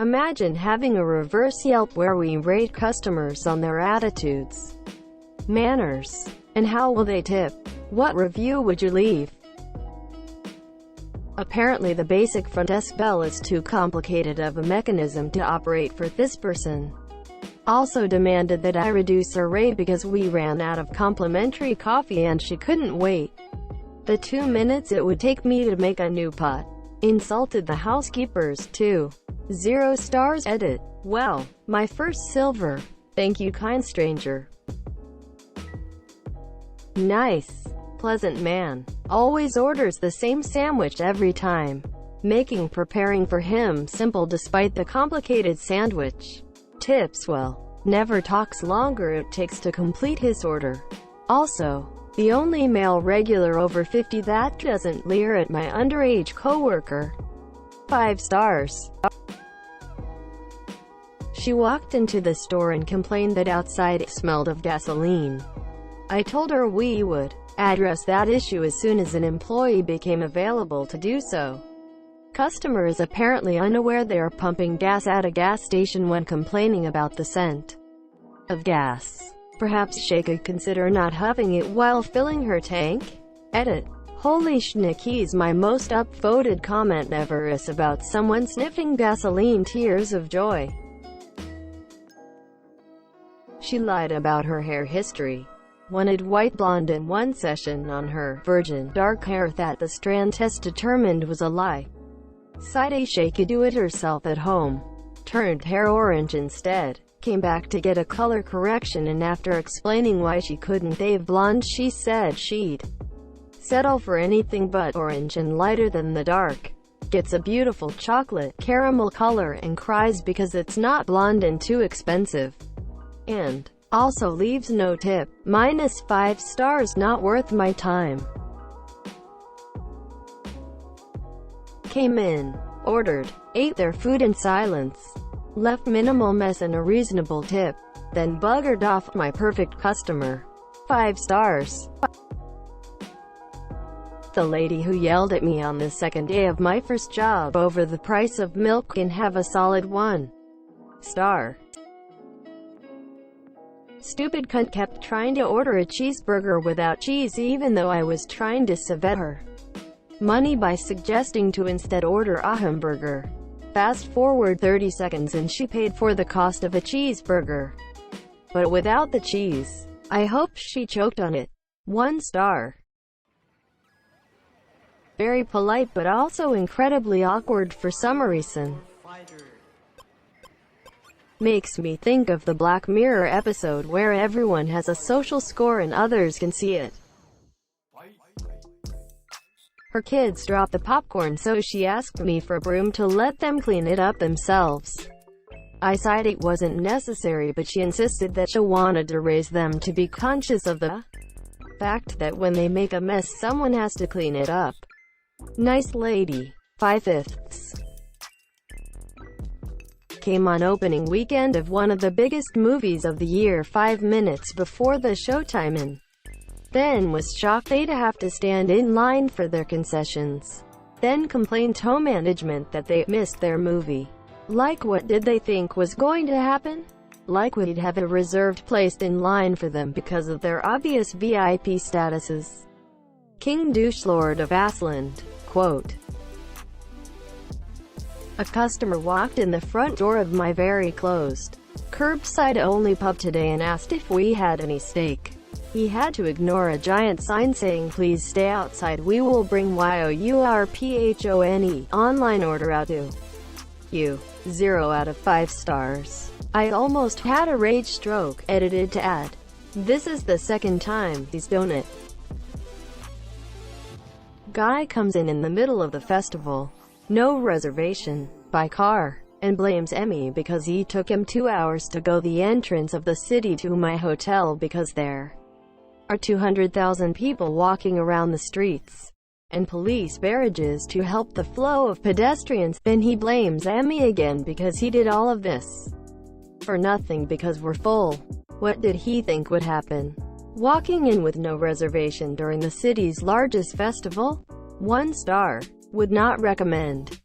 Imagine having a reverse Yelp where we rate customers on their attitudes, manners, and how will they tip. What review would you leave? Apparently the basic front desk bell is too complicated of a mechanism to operate for this person. Also demanded that I reduce her rate because we ran out of complimentary coffee and she couldn't wait the 2 minutes it would take me to make a new pot. Insulted the housekeepers too. 0 stars. Edit. Well, my first silver. Thank you, kind stranger. Nice, pleasant man. Always orders the same sandwich every time, making preparing for him simple despite the complicated sandwich. Tips well. Never talks longer it takes to complete his order. Also, the only male regular over 50 that doesn't leer at my underage coworker. 5 stars. She walked into the store and complained that outside it smelled of gasoline. I told her we would address that issue as soon as an employee became available to do so. Customer is apparently unaware they are pumping gas at a gas station when complaining about the scent of gas. Perhaps she could consider not huffing it while filling her tank? Edit. Holy schnickies, my most upvoted comment ever is about someone sniffing gasoline. Tears of joy. She lied about her hair history. Wanted white blonde in one session on her virgin dark hair that the strand test determined was a lie. Cited she could do it herself at home. Turned hair orange instead. Came back to get a color correction and after explaining why she couldn't shave blonde she said she'd settle for anything but orange and lighter than the dark. Gets a beautiful chocolate caramel color and cries because it's not blonde and too expensive. And also leaves no tip. -5 stars. Not worth my time. Came in, ordered, ate their food in silence, left minimal mess and a reasonable tip, then buggered off. My perfect customer. 5 stars. The lady who yelled at me on the second day of my first job over the price of milk can have a solid 1 star. Stupid cunt kept trying to order a cheeseburger without cheese even though I was trying to save her money by suggesting to instead order a hamburger. Fast forward 30 seconds and she paid for the cost of a cheeseburger, but without the cheese. I hope she choked on it. 1 star. Very polite but also incredibly awkward for some reason. Makes me think of the Black Mirror episode where everyone has a social score and others can see it. Her kids dropped the popcorn so she asked me for a broom to let them clean it up themselves. I said it wasn't necessary but she insisted that she wanted to raise them to be conscious of the fact that when they make a mess someone has to clean it up. Nice lady. 5/5. Came on opening weekend of one of the biggest movies of the year 5 minutes before the showtime and then was shocked they'd have to stand in line for their concessions. Then complained to management that they missed their movie. Like what did they think was going to happen? Like we'd have a reserved place in line for them because of their obvious VIP statuses. King Douchelord of Asland. Quote. A customer walked in the front door of my very closed, curbside-only pub today and asked if we had any steak. He had to ignore a giant sign saying please stay outside, we will bring yourphone online order out to you. 0 out of 5 stars. I almost had a rage stroke. Edited to add. This is the second time he's done it. Guy comes in the middle of the festival. No reservation, by car, and blames Emmy because he took him 2 hours to go the entrance of the city to my hotel because there are 200,000 people walking around the streets, and police barrages to help the flow of pedestrians. Then he blames Emmy again because he did all of this for nothing because we're full. What did he think would happen? Walking in with no reservation during the city's largest festival? 1 star. Would not recommend.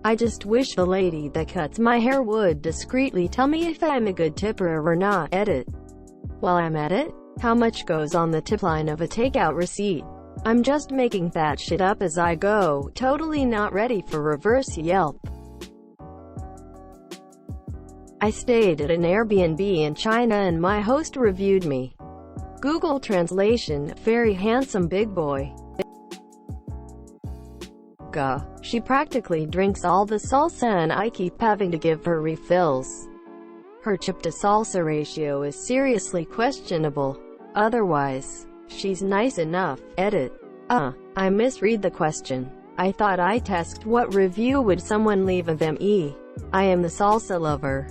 I just wish the lady that cuts my hair would discreetly tell me if I'm a good tipper or not. Edit. While I'm at it, how much goes on the tip line of a takeout receipt? I'm just making that shit up as I go, totally not ready for reverse Yelp. I stayed at an Airbnb in China and my host reviewed me. Google translation, very handsome big boy. She practically drinks all the salsa and I keep having to give her refills. Her chip to salsa ratio is seriously questionable. Otherwise, she's nice enough. Edit. I misread the question. I thought I tasked what review would someone leave of me. I am the salsa lover.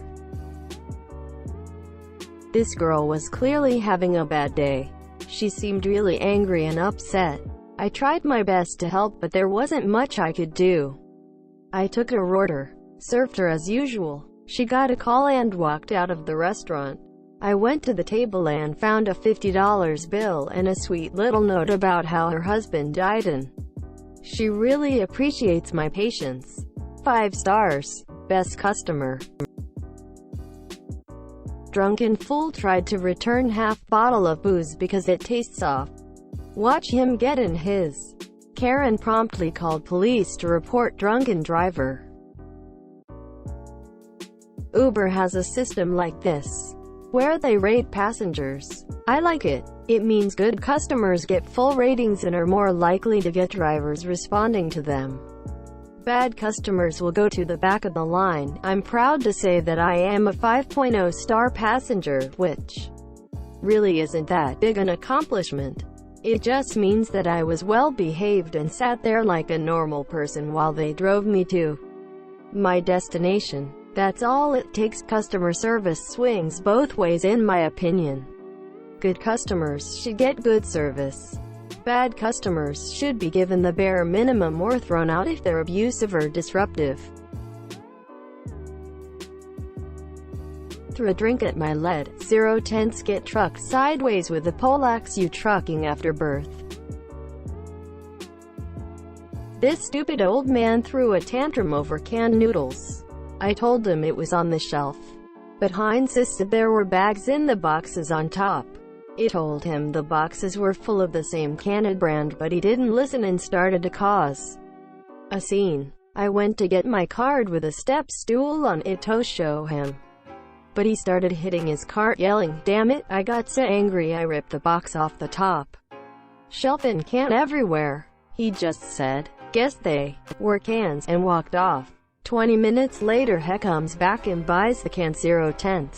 This girl was clearly having a bad day. She seemed really angry and upset. I tried my best to help but there wasn't much I could do. I took her order, served her as usual. She got a call and walked out of the restaurant. I went to the table and found a $50 bill and a sweet little note about how her husband died and she really appreciates my patience. 5 stars. Best customer. Drunken fool tried to return half bottle of booze because it tastes off. Watch him get in his. Karen promptly called police to report drunken driver. Uber has a system like this, where they rate passengers. I like it. It means good customers get full ratings and are more likely to get drivers responding to them. Bad customers will go to the back of the line. I'm proud to say that I am a 5.0 star passenger, which really isn't that big an accomplishment. It just means that I was well behaved and sat there like a normal person while they drove me to my destination. That's all it takes. Customer service swings both ways in my opinion. Good customers should get good service. Bad customers should be given the bare minimum or thrown out if they're abusive or disruptive. Threw a drink at my lead. 010 get trucked sideways with a poleaxe. You trucking after birth. This stupid old man threw a tantrum over canned noodles. I told him it was on the shelf, but he insisted there were bags in the boxes on top. I told him the boxes were full of the same canned brand, but he didn't listen and started to cause a scene. I went to get my card with a step stool on it to show him, but he started hitting his cart, yelling, "Damn it!" I got so angry I ripped the box off the top shelf and can everywhere. He just said, "Guess they were cans," and walked off. 20 minutes later he comes back and buys the can 010.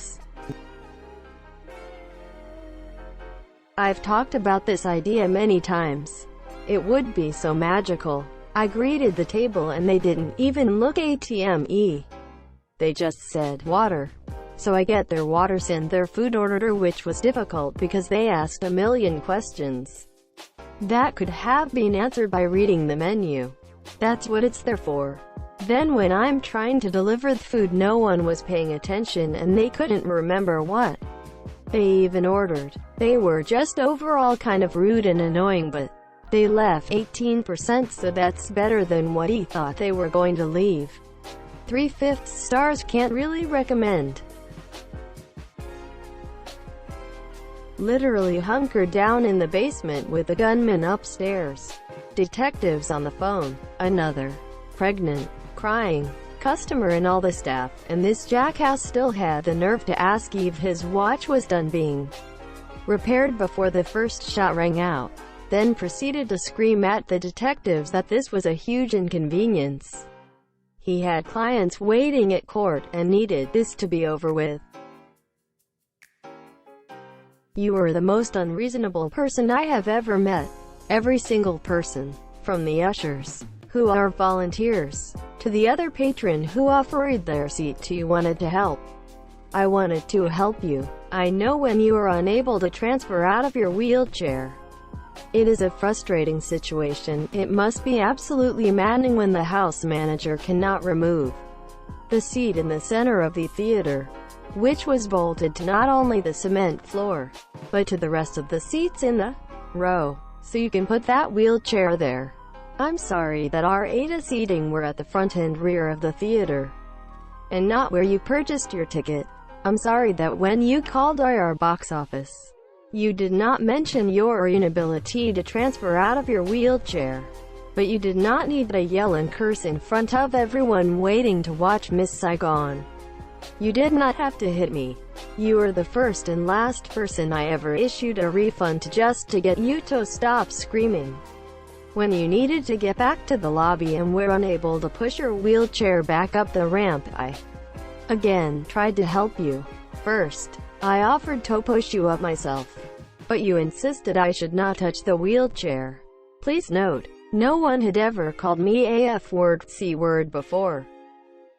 I've talked about this idea many times. It would be so magical. I greeted the table and they didn't even look ATME. They just said, "Water." So I get their water, send their food order, which was difficult because they asked a million questions that could have been answered by reading the menu. That's what it's there for. Then when I'm trying to deliver the food, no one was paying attention and they couldn't remember what they even ordered. They were just overall kind of rude and annoying, but they left 18%, so that's better than what he thought they were going to leave. 3/5 stars. Can't really recommend. Literally hunkered down in the basement with the gunman upstairs. Detectives on the phone. Another pregnant, crying customer and all the staff, and this jackass still had the nerve to ask if his watch was done being repaired before the first shot rang out, then proceeded to scream at the detectives that this was a huge inconvenience. He had clients waiting at court and needed this to be over with. You are the most unreasonable person I have ever met. Every single person, from the ushers, who are volunteers, to the other patron who offered their seat to you, wanted to help. I wanted to help you. I know when you are unable to transfer out of your wheelchair, it is a frustrating situation. It must be absolutely maddening when the house manager cannot remove the seat in the center of the theater, which was bolted to not only the cement floor, but to the rest of the seats in the row, so you can put that wheelchair there. I'm sorry that our Ada seating were at the front and rear of the theater, and not where you purchased your ticket. I'm sorry that when you called our box office, you did not mention your inability to transfer out of your wheelchair. But you did not need to yell and curse in front of everyone waiting to watch Miss Saigon. You did not have to hit me. You were the first and last person I ever issued a refund to just to get you to stop screaming. When you needed to get back to the lobby and were unable to push your wheelchair back up the ramp, I again tried to help you. First, I offered to push you up myself, but you insisted I should not touch the wheelchair. Please note, no one had ever called me a F-word, C-word before.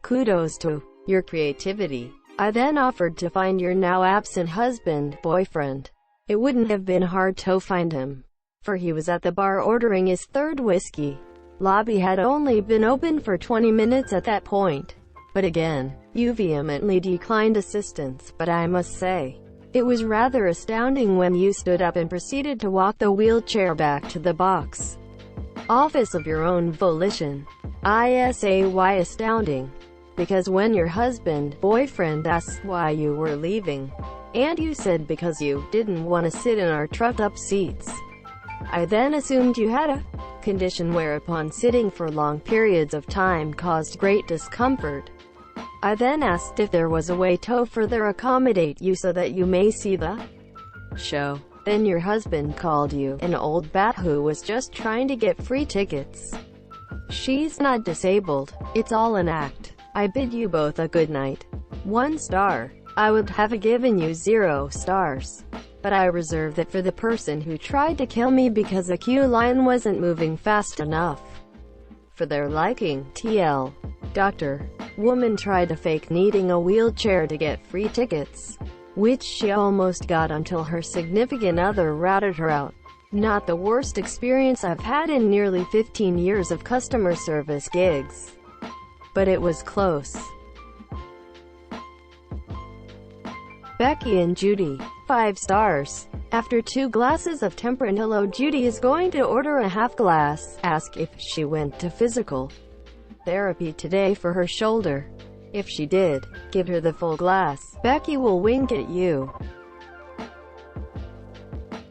Kudos to your creativity. I then offered to find your now absent husband, boyfriend. It wouldn't have been hard to find him, for he was at the bar ordering his third whiskey. Lobby had only been open for 20 minutes at that point. But again, you vehemently declined assistance, but I must say, it was rather astounding when you stood up and proceeded to walk the wheelchair back to the box office of your own volition. I say why astounding? Because when your husband, boyfriend asked why you were leaving, and you said because you didn't want to sit in our trucked-up seats, I then assumed you had a condition whereupon sitting for long periods of time caused great discomfort. I then asked if there was a way to further accommodate you so that you may see the show. Then your husband called you an old bat who was just trying to get free tickets. She's not disabled. It's all an act. I bid you both a good night. 1 star. I would have given you 0 stars. But I reserve that for the person who tried to kill me because a queue line wasn't moving fast enough for their liking. TL. Doctor. Woman tried to fake needing a wheelchair to get free tickets, which she almost got until her significant other ratted her out. Not the worst experience I've had in nearly 15 years of customer service gigs. But it was close. Becky and Judy. 5 stars. After 2 glasses of Tempranillo, Judy is going to order a half glass. Ask if she went to physical therapy today for her shoulder. If she did, give her the full glass. Becky will wink at you.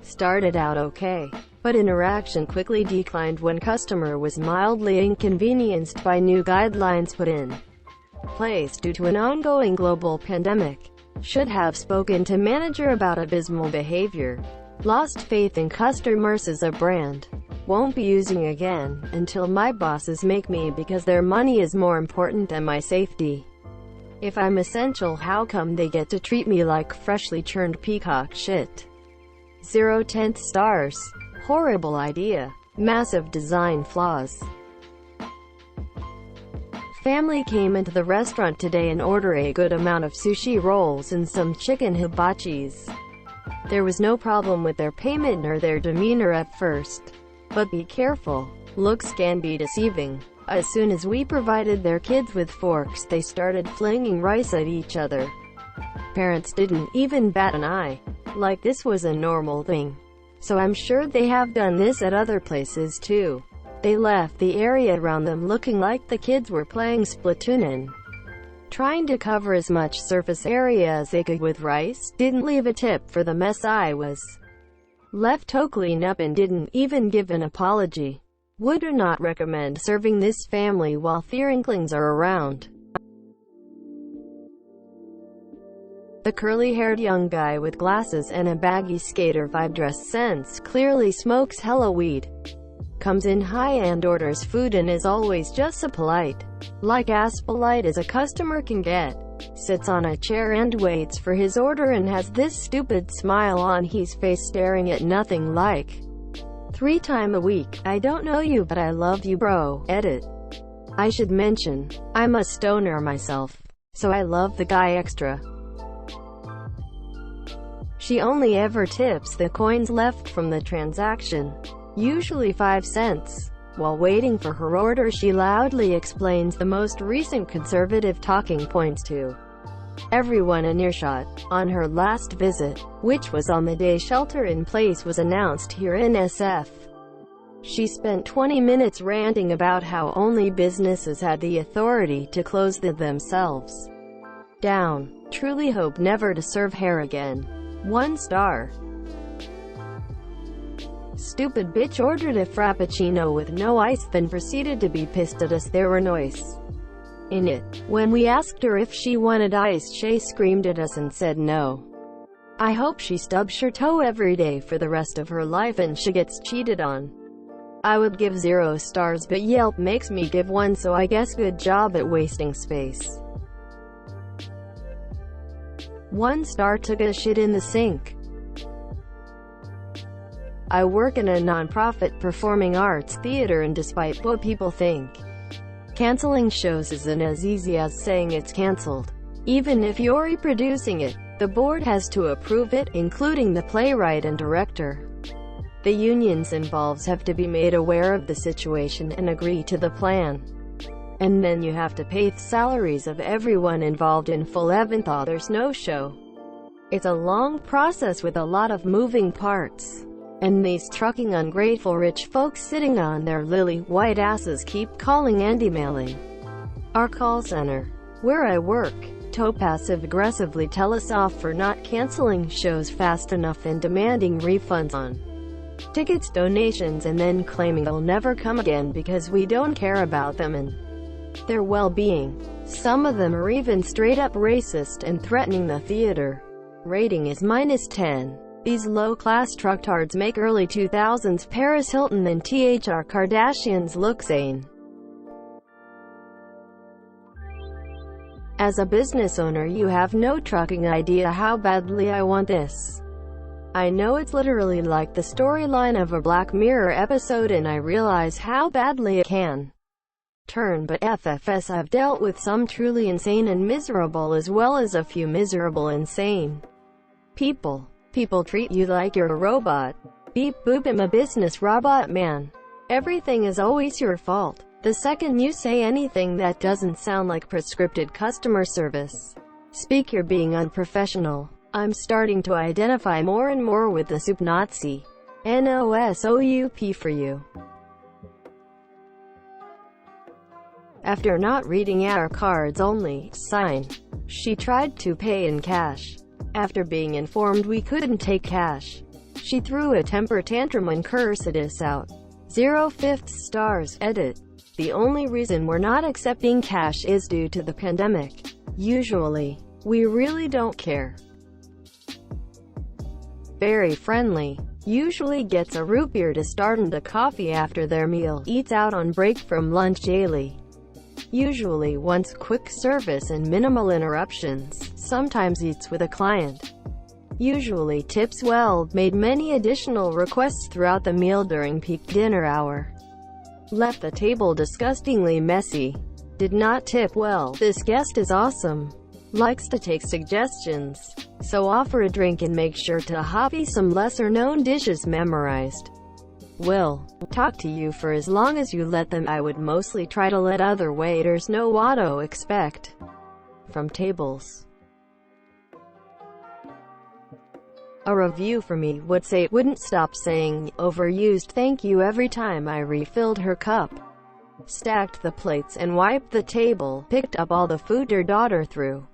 Started out okay, but interaction quickly declined when customer was mildly inconvenienced by new guidelines put in place due to an ongoing global pandemic. Should have spoken to manager about abysmal behavior. Lost faith in customers as a brand. Won't be using again, until my bosses make me because their money is more important than my safety. If I'm essential, how come they get to treat me like freshly churned peacock shit? 0 10th stars. Horrible idea. Massive design flaws. Family came into the restaurant today and ordered a good amount of sushi rolls and some chicken hibachis. There was no problem with their payment or their demeanor at first. But be careful. Looks can be deceiving. As soon as we provided their kids with forks, they started flinging rice at each other. Parents didn't even bat an eye, like this was a normal thing. So I'm sure they have done this at other places too. They left the area around them looking like the kids were playing Splatoon and trying to cover as much surface area as they could with rice. Didn't leave a tip for the mess I was left to clean up and didn't even give an apology. Would not recommend serving this family while Therinklings are around. The curly-haired young guy with glasses and a baggy skater vibe dress sense clearly smokes hella weed. Comes in high and orders food and is always just so polite. Like as polite as a customer can get. Sits on a chair and waits for his order and has this stupid smile on his face staring at nothing like 3 times a week. I don't know you but I love you bro. Edit. I should mention, I'm a stoner myself, so I love the guy extra. She only ever tips the coins left from the transaction, usually 5 cents. While waiting for her order, she loudly explains the most recent conservative talking points to everyone in earshot. On her last visit, which was on the day shelter-in-place was announced here in SF, She spent 20 minutes ranting about how only businesses had the authority to close themselves down. Truly hope never to serve hair again. 1 star. Stupid bitch ordered a frappuccino with no ice, then proceeded to be pissed at us there were noise in it. When we asked her if she wanted ice, she screamed at us and said no. I hope she stubs her toe every day for the rest of her life and she gets cheated on. I would give 0 stars, but Yelp makes me give 1, so I guess good job at wasting space. 1 star. Took a shit in the sink. I work in a non-profit performing arts theater, and despite what people think, canceling shows isn't as easy as saying it's cancelled. Even if you're reproducing it, the board has to approve it, including the playwright and director. The unions involved have to be made aware of the situation and agree to the plan. And then you have to pay the salaries of everyone involved in full, even though there's no show. It's a long process with a lot of moving parts. And these trucking ungrateful rich folks sitting on their lily white asses keep calling and emailing our call center, where I work, to passive-aggressively tell us off for not canceling shows fast enough and demanding refunds on tickets, donations, and then claiming they'll never come again because we don't care about them and their well-being. Some of them are even straight-up racist and threatening the theater. Rating is -10. These low-class trucktards make early 2000s Paris Hilton and THR Kardashians look sane. As a business owner, you have no trucking idea how badly I want this. I know it's literally like the storyline of a Black Mirror episode, and I realize how badly it can turn, but FFS, I've dealt with some truly insane and miserable, as well as a few miserable insane people. People treat you like you're a robot. Beep boop, I'm a business robot, man. Everything is always your fault. The second you say anything that doesn't sound like prescripted customer service, speak, you're being unprofessional. I'm starting to identify more and more with the soup Nazi. NOSOUP for you. After not reading our cards only, sign. She tried to pay in cash. After being informed we couldn't take cash, she threw a temper tantrum and cursed us out. 0.5 stars. Edit. The only reason we're not accepting cash is due to the pandemic. Usually, we really don't care. Very friendly. Usually gets a root beer to start and a coffee after their meal. Eats out on break from lunch daily. Usually wants quick service and minimal interruptions. Sometimes eats with a client. Usually tips well. Made many additional requests throughout the meal during peak dinner hour. Left the table disgustingly messy. Did not tip well. This guest is awesome. Likes to take suggestions. So offer a drink and make sure to hobby some lesser-known dishes memorized. Will talk to you for as long as you let them. I would mostly try to let other waiters know what to expect from tables. A review for me would say, wouldn't stop saying overused thank you every time I refilled her cup. Stacked the plates and wiped the table, picked up all the food her daughter threw,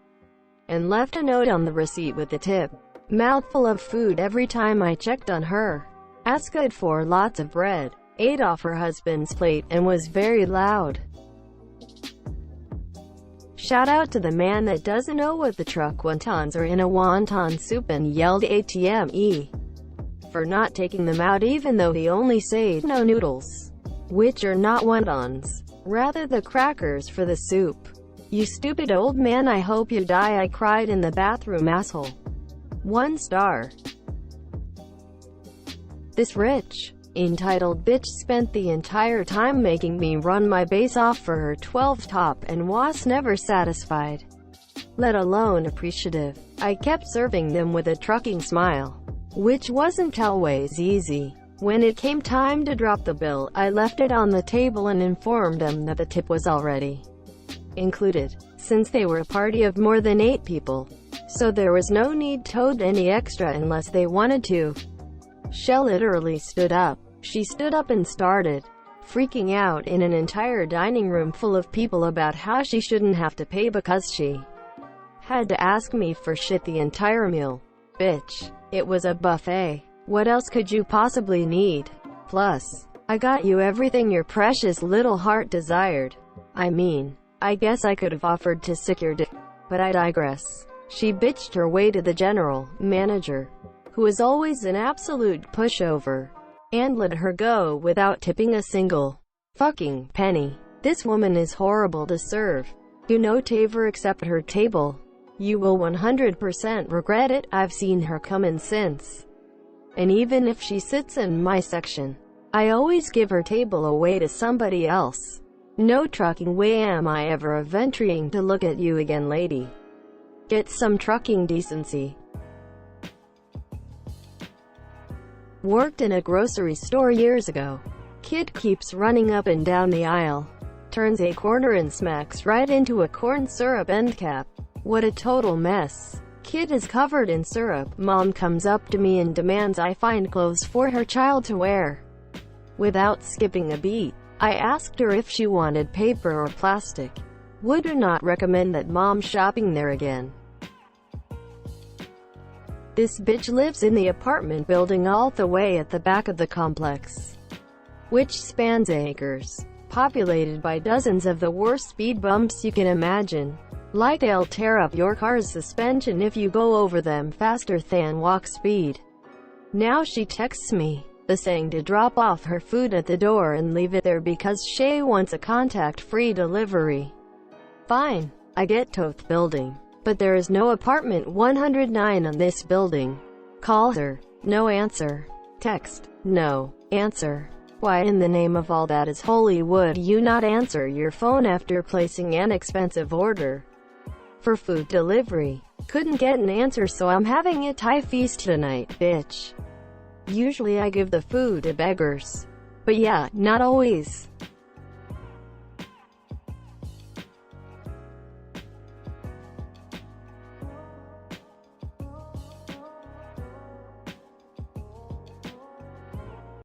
and left a note on the receipt with the tip. Mouthful of food every time I checked on her. Asked for lots of bread. Ate off her husband's plate and was very loud. Shout out to the man that doesn't know what the truck wontons are in a wonton soup and yelled ATME for not taking them out, even though he only said no noodles, which are not wontons, rather the crackers for the soup. You stupid old man, I hope you die. I cried in the bathroom, asshole. 1 star. This rich, entitled bitch spent the entire time making me run my base off for her 12 top and was never satisfied, let alone appreciative. I kept serving them with a trucking smile, which wasn't always easy. When it came time to drop the bill, I left it on the table and informed them that the tip was already included, since they were a party of more than 8 people. So there was no need to tote any extra unless they wanted to. She literally stood up, She stood up and started freaking out in an entire dining room full of people about how she shouldn't have to pay because she had to ask me for shit the entire meal. Bitch. It was a buffet. What else could you possibly need? Plus, I got you everything your precious little heart desired. I mean, I guess I could have offered to sick your dick, but I digress. She bitched her way to the general manager, who is always an absolute pushover, and let her go without tipping a single fucking penny. This woman is horrible to serve. Do not ever accept her table. You will 100% regret it. I've seen her come in since. And even if she sits in my section, I always give her table away to somebody else. No trucking way am I ever venturing to look at you again, lady. Get some trucking decency. Worked in a grocery store years ago. Kid keeps running up and down the aisle. Turns a corner and smacks right into a corn syrup end cap. What a total mess. Kid is covered in syrup. Mom comes up to me and demands I find clothes for her child to wear. Without skipping a beat, I asked her if she wanted paper or plastic. Would not recommend that mom shopping there again. This bitch lives in the apartment building all the way at the back of the complex, which spans acres, populated by dozens of the worst speed bumps you can imagine. Like they'll tear up your car's suspension if you go over them faster than walk speed. Now she texts me, saying to drop off her food at the door and leave it there because she wants a contact-free delivery. Fine, I get to the building, but there is no apartment 109 on this building. Call her, no answer. Text, no answer. Why in the name of all that is holy would you not answer your phone after placing an expensive order for food delivery? Couldn't get an answer, so I'm having a Thai feast tonight, bitch. Usually I give the food to beggars, but yeah, not always.